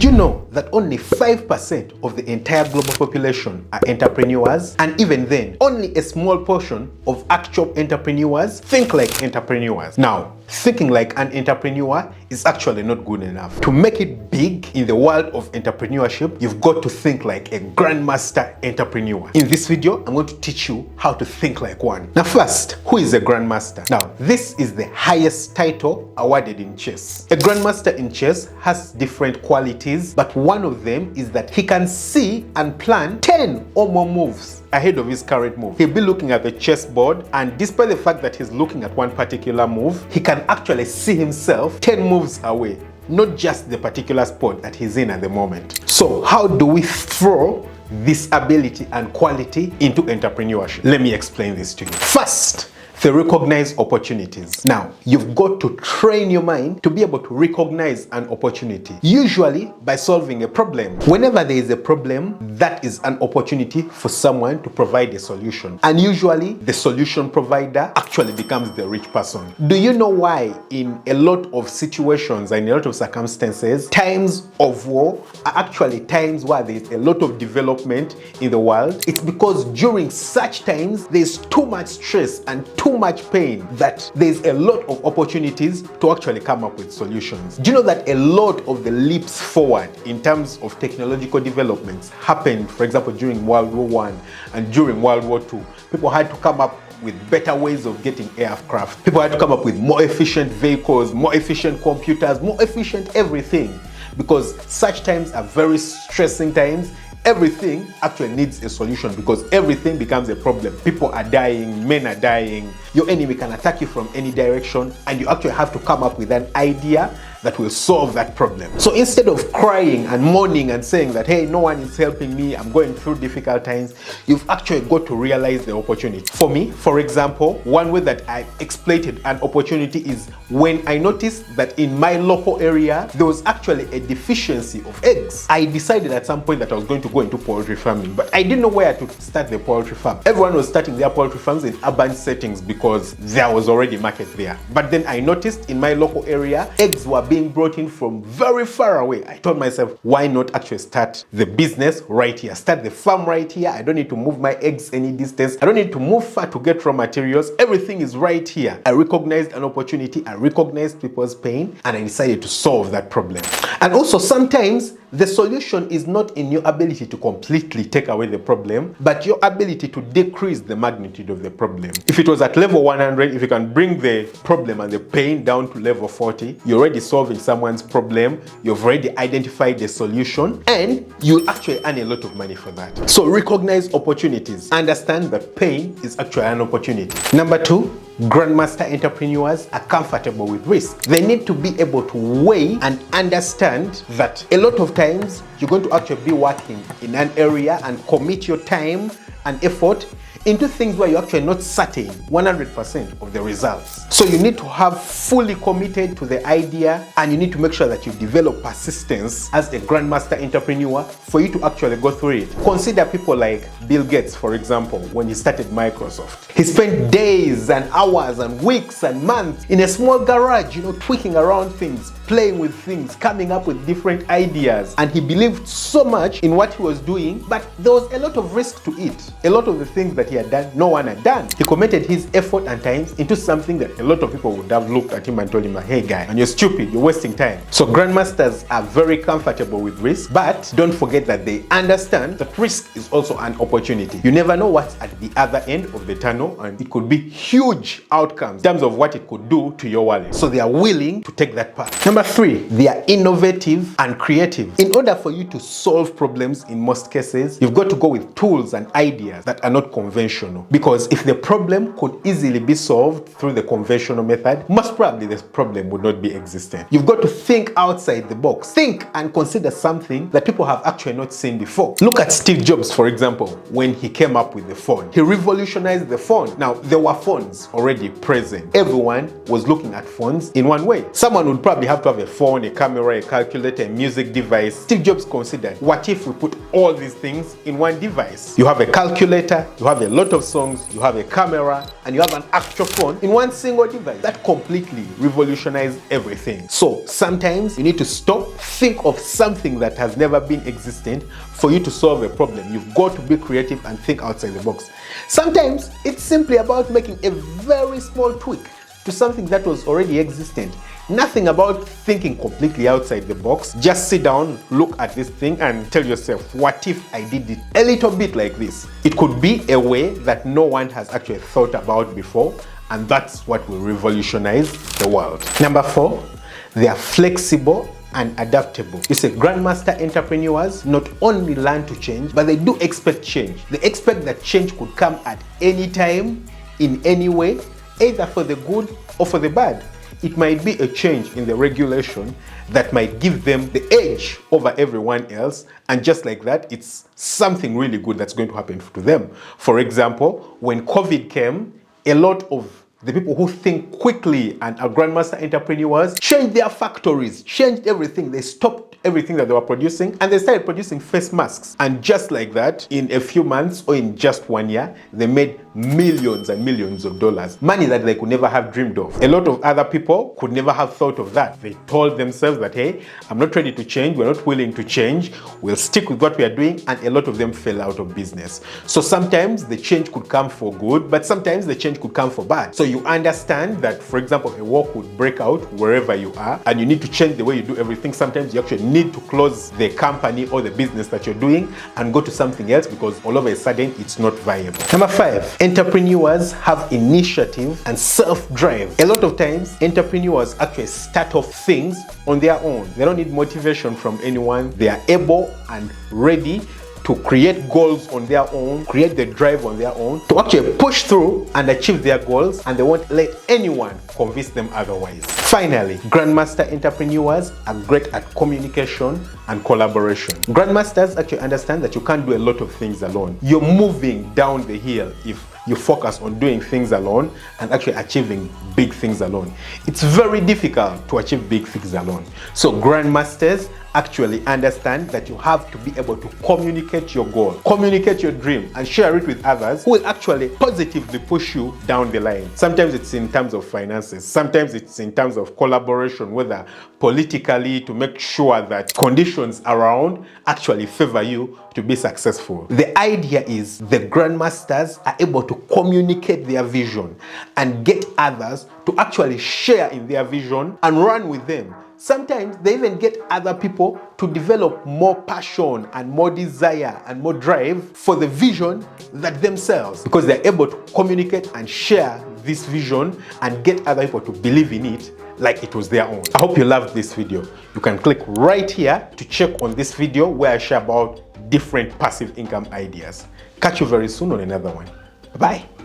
Did you know that only 5% of the entire global population are entrepreneurs? And even then, only a small portion of actual entrepreneurs think like entrepreneurs. Now, thinking like an entrepreneur is actually not good enough. To make it big in the world of entrepreneurship, you've got to think like a grandmaster entrepreneur. In this video, I'm going to teach you how to think like one. Now first, who is a grandmaster? Now, this is the highest title awarded in chess. A grandmaster in chess has different qualities, but one of them is that he can see and plan 10 or more moves ahead of his current move. He'll be looking at the chessboard, and despite the fact that he's looking at one particular move, he can actually see himself 10 moves away, not just the particular spot that he's in at the moment. So how do we throw this ability and quality into entrepreneurship? Let me explain this to you. First, they recognize opportunities. Now, you've got to train your mind to be able to recognize an opportunity, usually by solving a problem. Whenever there is a problem, that is an opportunity for someone to provide a solution. And usually, the solution provider actually becomes the rich person. Do you know why in a lot of situations and in a lot of circumstances, times of war are actually times where there is a lot of development in the world? It's because during such times, there's too much stress and too much pain that there's a lot of opportunities to actually come up with solutions. Do you know that a lot of the leaps forward in terms of technological developments happened, for example, during World War I and during World War II? People had to come up with better ways of getting aircraft. People had to come up with more efficient vehicles, more efficient computers, more efficient everything, because such times are very stressing times. Everything actually needs a solution because everything becomes a problem. People are dying, men are dying, your enemy can attack you from any direction, and you actually have to come up with an idea that will solve that problem. So instead of crying and mourning and saying that, hey, no one is helping me, I'm going through difficult times, you've actually got to realize the opportunity. For me, for example, one way that I exploited an opportunity is when I noticed that in my local area, there was actually a deficiency of eggs. I decided at some point that I was going to go into poultry farming, but I didn't know where to start the poultry farm. Everyone was starting their poultry farms in urban settings because there was already market there. But then I noticed in my local area, eggs were being brought in from very far away. I told myself, why not actually start the business right here? Start the farm right here. I don't need to move my eggs any distance. I don't need to move far to get raw materials. Everything is right here. I recognized an opportunity. I recognized people's pain, and I decided to solve that problem. And also sometimes the solution is not in your ability to completely take away the problem, but your ability to decrease the magnitude of the problem. If it was at level 100, if you can bring the problem and the pain down to level 40, you're already solving someone's problem, you've already identified the solution, and you'll actually earn a lot of money for that. So recognize opportunities. Understand that pain is actually an opportunity. Number two, grandmaster entrepreneurs are comfortable with risk. They need to be able to weigh and understand that a lot of times you're going to actually be working in an area and commit your time and effort into things where you're actually not certain 100% of the results. So you need to have fully committed to the idea, and you need to make sure that you develop persistence as a grandmaster entrepreneur for you to actually go through it. Consider people like Bill Gates, for example, when he started Microsoft. He spent days and hours and weeks and months in a small garage, tweaking around things, playing with things, coming up with different ideas. And he believed so much in what he was doing, but there was a lot of risk to it. A lot of the things that he had done, no one had done. He committed his effort and time into something that a lot of people would have looked at him and told him, hey guy, and you're stupid, you're wasting time. So grandmasters are very comfortable with risk, but don't forget that they understand that risk is also an opportunity. You never know what's at the other end of the tunnel, and it could be huge outcomes in terms of what it could do to your wallet. So they are willing to take that path. Number three, they are innovative and creative. In order for you to solve problems in most cases, you've got to go with tools and ideas that are not conventional. Because if the problem could easily be solved through the conventional method, most probably this problem would not be existent. You've got to think outside the box. Think and consider something that people have actually not seen before. Look at Steve Jobs, for example, when he came up with the phone. He revolutionized the phone. Now, there were phones already present. Everyone was looking at phones in one way. Someone would probably have to to have a phone, a camera, a calculator, a music device. Steve Jobs considered, what if we put all these things in one device? You have a calculator, you have a lot of songs, you have a camera, and you have an actual phone in one single device. That completely revolutionized everything. So sometimes you need to stop, think of something that has never been existent for you to solve a problem. You've got to be creative and think outside the box. Sometimes it's simply about making a very small tweak to something that was already existent. Nothing about thinking completely outside the box. Just sit down, look at this thing and tell yourself, what if I did it a little bit like this? It could be a way that no one has actually thought about before, and that's what will revolutionize the world. Number 4, they are flexible and adaptable. You see, grandmaster entrepreneurs not only learn to change, but they do expect change. They expect that change could come at any time, in any way, either for the good or for the bad. It might be a change in the regulation that might give them the edge over everyone else, and just like that, it's something really good that's going to happen to them. For example, when COVID came, a lot of the people who think quickly and are grandmaster entrepreneurs changed their factories, changed everything. They stopped everything that they were producing and they started producing face masks. And just like that, in a few months or in just 1 year, they made millions and millions of dollars. Money that they could never have dreamed of. A lot of other people could never have thought of that. They told themselves that, hey, I'm not ready to change. We're not willing to change. We'll stick with what we are doing. And a lot of them fell out of business. So sometimes the change could come for good, but sometimes the change could come for bad. So you understand that, for example, a war could break out wherever you are and you need to change the way you do everything. Sometimes you actually need to close the company or the business that you're doing and go to something else because all of a sudden it's not viable. Number 5, entrepreneurs have initiative and self-drive. A lot of times, entrepreneurs actually start off things on their own. They don't need motivation from anyone. They are able and ready to create goals on their own, create the drive on their own, to actually push through and achieve their goals, and they won't let anyone convince them otherwise. Finally, grandmaster entrepreneurs are great at communication and collaboration. Grandmasters actually understand that you can't do a lot of things alone. You're moving down the hill if you focus on doing things alone and actually achieving big things alone. It's very difficult to achieve big things alone. So grandmasters actually understand that you have to be able to communicate your goal, communicate your dream, and share it with others who will actually positively push you down the line. Sometimes it's in terms of finances, sometimes it's in terms of collaboration, whether politically, to make sure that conditions around actually favor you to be successful. The idea is the grandmasters are able to communicate their vision and get others to actually share in their vision and run with them. Sometimes they even get other people to develop more passion and more desire and more drive for the vision than themselves, because they're able to communicate and share this vision and get other people to believe in it like it was their own. I hope you loved this video. You can click right here to check on this video where I share about different passive income ideas. Catch you very soon on another one. Bye-bye.